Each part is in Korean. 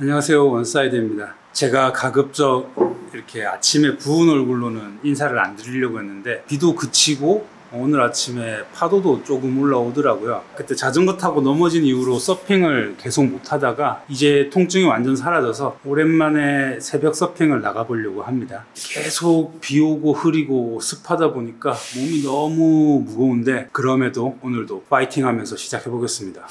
안녕하세요, 원사이드입니다. 제가 가급적 이렇게 아침에 부은 얼굴로는 인사를 안 드리려고 했는데 비도 그치고 오늘 아침에 파도도 조금 올라오더라고요. 그때 자전거 타고 넘어진 이후로 서핑을 계속 못 하다가 이제 통증이 완전 사라져서 오랜만에 새벽 서핑을 나가보려고 합니다. 계속 비 오고 흐리고 습하다 보니까 몸이 너무 무거운데 그럼에도 오늘도 파이팅 하면서 시작해 보겠습니다.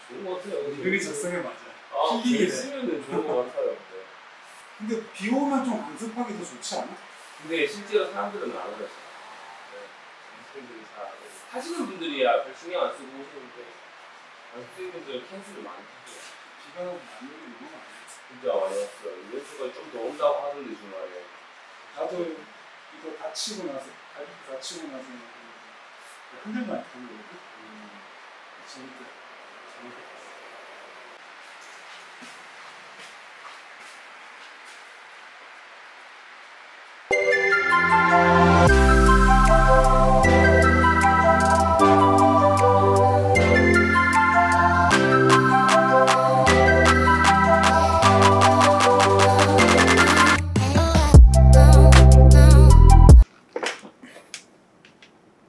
좋은 것 같아요. 여기 적성에 맞아. 길 쓰면 좋은 것 같아요. 근데 비 오면 좀 강습하기 더 좋지 않아? 근데 실제로 사람들은 안 하죠. 선생님들이 잘 하시는 분들이야 별 신경 안 쓰고 오시는데 선생님들 캔슬을 많이 하죠. 비가 많이 오면 너무 많아. 진짜 많이 왔어요. 이번 주가 좀 더 온다고 하던데 주말에. 나도 이거 다치고 나서 흔들면 안 되는 거거든? 재밌게.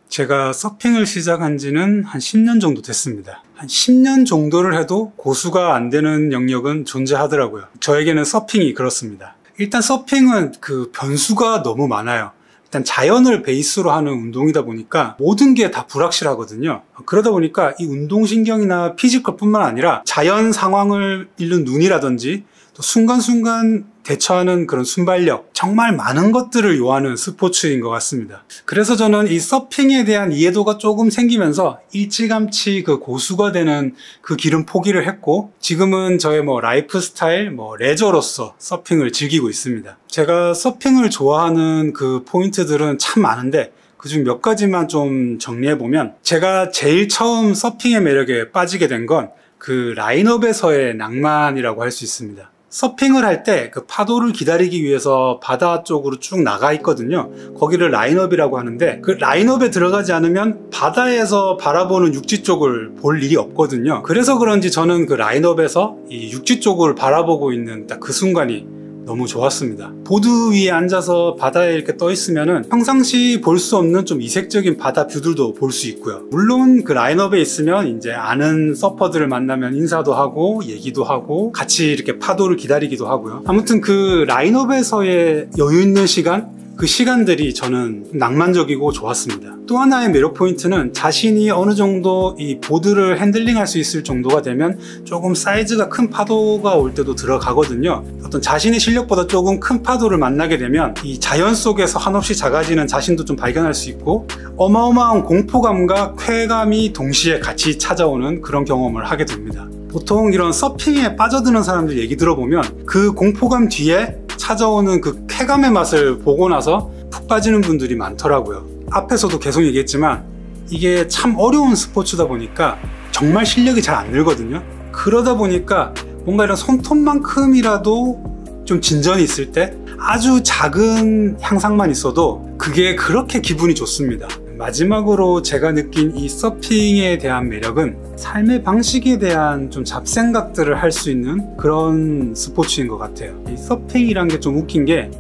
제가 서핑을 시작한 지는 한 10년 정도 됐습니다. 한 10년 정도를 해도 고수가 안 되는 영역은 존재하더라고요. 저에게는 서핑이 그렇습니다. 일단 서핑은 그 변수가 너무 많아요. 일단 자연을 베이스로 하는 운동이다 보니까 모든 게 다 불확실하거든요. 그러다 보니까 이 운동신경이나 피지컬 뿐만 아니라 자연 상황을 읽는 눈이라든지 또 순간순간 대처하는 그런 순발력, 정말 많은 것들을 요하는 스포츠인 것 같습니다. 그래서 저는 이 서핑에 대한 이해도가 조금 생기면서 일찌감치 그 고수가 되는 그 길은 포기를 했고 지금은 저의 라이프 스타일, 레저로서 서핑을 즐기고 있습니다. 제가 서핑을 좋아하는 그 포인트들은 참 많은데 그중 몇 가지만 좀 정리해보면 제가 제일 처음 서핑의 매력에 빠지게 된 건 그 라인업에서의 낭만이라고 할 수 있습니다. 서핑을 할 때 그 파도를 기다리기 위해서 바다 쪽으로 쭉 나가 있거든요. 거기를 라인업이라고 하는데, 그 라인업에 들어가지 않으면 바다에서 바라보는 육지 쪽을 볼 일이 없거든요. 그래서 그런지 저는 그 라인업에서 이 육지 쪽을 바라보고 있는 딱 그 순간이 너무 좋았습니다. 보드 위에 앉아서 바다에 이렇게 떠 있으면은 평상시 볼 수 없는 좀 이색적인 바다 뷰들도 볼 수 있고요. 물론 그 라인업에 있으면 이제 아는 서퍼들을 만나면 인사도 하고 얘기도 하고 같이 이렇게 파도를 기다리기도 하고요. 아무튼 그 라인업에서의 여유 있는 시간, 그 시간들이 저는 낭만적이고 좋았습니다. 또 하나의 매력 포인트는 자신이 어느 정도 이 보드를 핸들링할 수 있을 정도가 되면 조금 사이즈가 큰 파도가 올 때도 들어가거든요. 어떤 자신의 실력보다 조금 큰 파도를 만나게 되면 이 자연 속에서 한없이 작아지는 자신도 좀 발견할 수 있고, 어마어마한 공포감과 쾌감이 동시에 같이 찾아오는 그런 경험을 하게 됩니다. 보통 이런 서핑에 빠져드는 사람들 얘기 들어보면 그 공포감 뒤에 찾아오는 그 쾌감의 맛을 보고 나서 푹 빠지는 분들이 많더라고요. 앞에서도 계속 얘기했지만 이게 참 어려운 스포츠다 보니까 정말 실력이 잘 안 늘거든요. 그러다 보니까 뭔가 이런 손톱만큼이라도 좀 진전이 있을 때 아주 작은 향상만 있어도 그게 그렇게 기분이 좋습니다. 마지막으로 제가 느낀 이 서핑에 대한 매력은 삶의 방식에 대한 좀 잡생각들을 할 수 있는 그런 스포츠인 것 같아요. 이 서핑이란 게 좀 웃긴 게,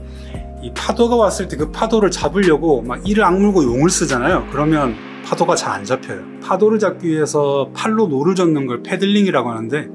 이 파도가 왔을 때 그 파도를 잡으려고 막 이를 악물고 용을 쓰잖아요. 그러면 파도가 잘 안 잡혀요. 파도를 잡기 위해서 팔로 노를 젓는 걸 패들링이라고 하는데,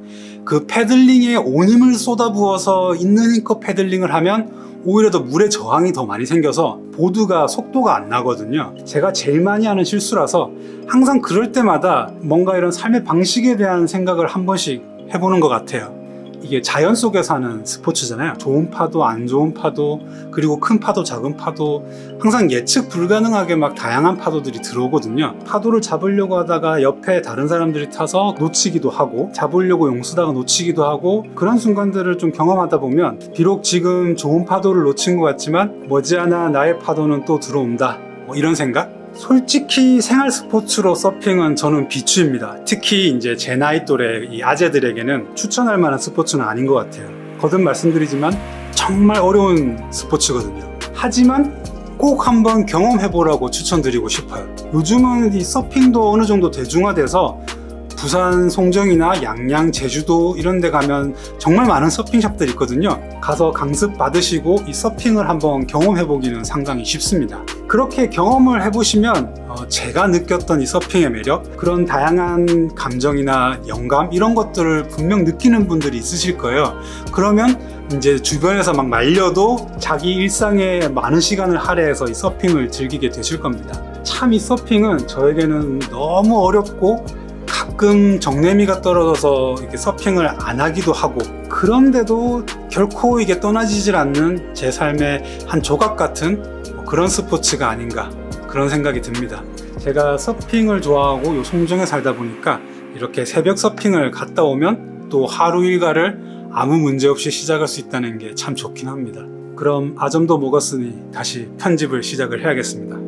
그 패들링에 온 힘을 쏟아부어서 있는 힘껏 패들링을 하면 오히려 더 물의 저항이 더 많이 생겨서 보드가 속도가 안 나거든요. 제가 제일 많이 하는 실수라서 항상 그럴 때마다 뭔가 이런 삶의 방식에 대한 생각을 한 번씩 해보는 것 같아요. 이게 자연 속에서 하는 스포츠잖아요. 좋은 파도, 안 좋은 파도, 그리고 큰 파도, 작은 파도, 항상 예측 불가능하게 막 다양한 파도들이 들어오거든요. 파도를 잡으려고 하다가 옆에 다른 사람들이 타서 놓치기도 하고, 잡으려고 용쓰다가 놓치기도 하고, 그런 순간들을 좀 경험하다 보면 비록 지금 좋은 파도를 놓친 것 같지만 머지않아 나의 파도는 또 들어온다, 뭐 이런 생각? 솔직히 생활 스포츠로 서핑은 저는 비추입니다. 특히 이제 제 나이 또래 이 아재들에게는 추천할 만한 스포츠는 아닌 것 같아요. 거듭 말씀드리지만 정말 어려운 스포츠거든요. 하지만 꼭 한번 경험해보라고 추천드리고 싶어요. 요즘은 이 서핑도 어느 정도 대중화돼서 부산 송정이나 양양, 제주도 이런 데 가면 정말 많은 서핑샵들이 있거든요. 가서 강습 받으시고 이 서핑을 한번 경험해보기는 상당히 쉽습니다. 그렇게 경험을 해보시면 제가 느꼈던 이 서핑의 매력, 그런 다양한 감정이나 영감 이런 것들을 분명 느끼는 분들이 있으실 거예요. 그러면 이제 주변에서 막 말려도 자기 일상에 많은 시간을 할애해서 이 서핑을 즐기게 되실 겁니다. 참 이 서핑은 저에게는 너무 어렵고 가끔 정내미가 떨어져서 이렇게 서핑을 안 하기도 하고, 그런데도 결코 이게 떠나지질 않는 제 삶의 한 조각 같은 그런 스포츠가 아닌가, 그런 생각이 듭니다. 제가 서핑을 좋아하고 요 송정에 살다 보니까 이렇게 새벽 서핑을 갔다 오면 또 하루 일과를 아무 문제 없이 시작할 수 있다는 게 참 좋긴 합니다. 그럼 아점도 먹었으니 다시 편집을 시작을 해야겠습니다.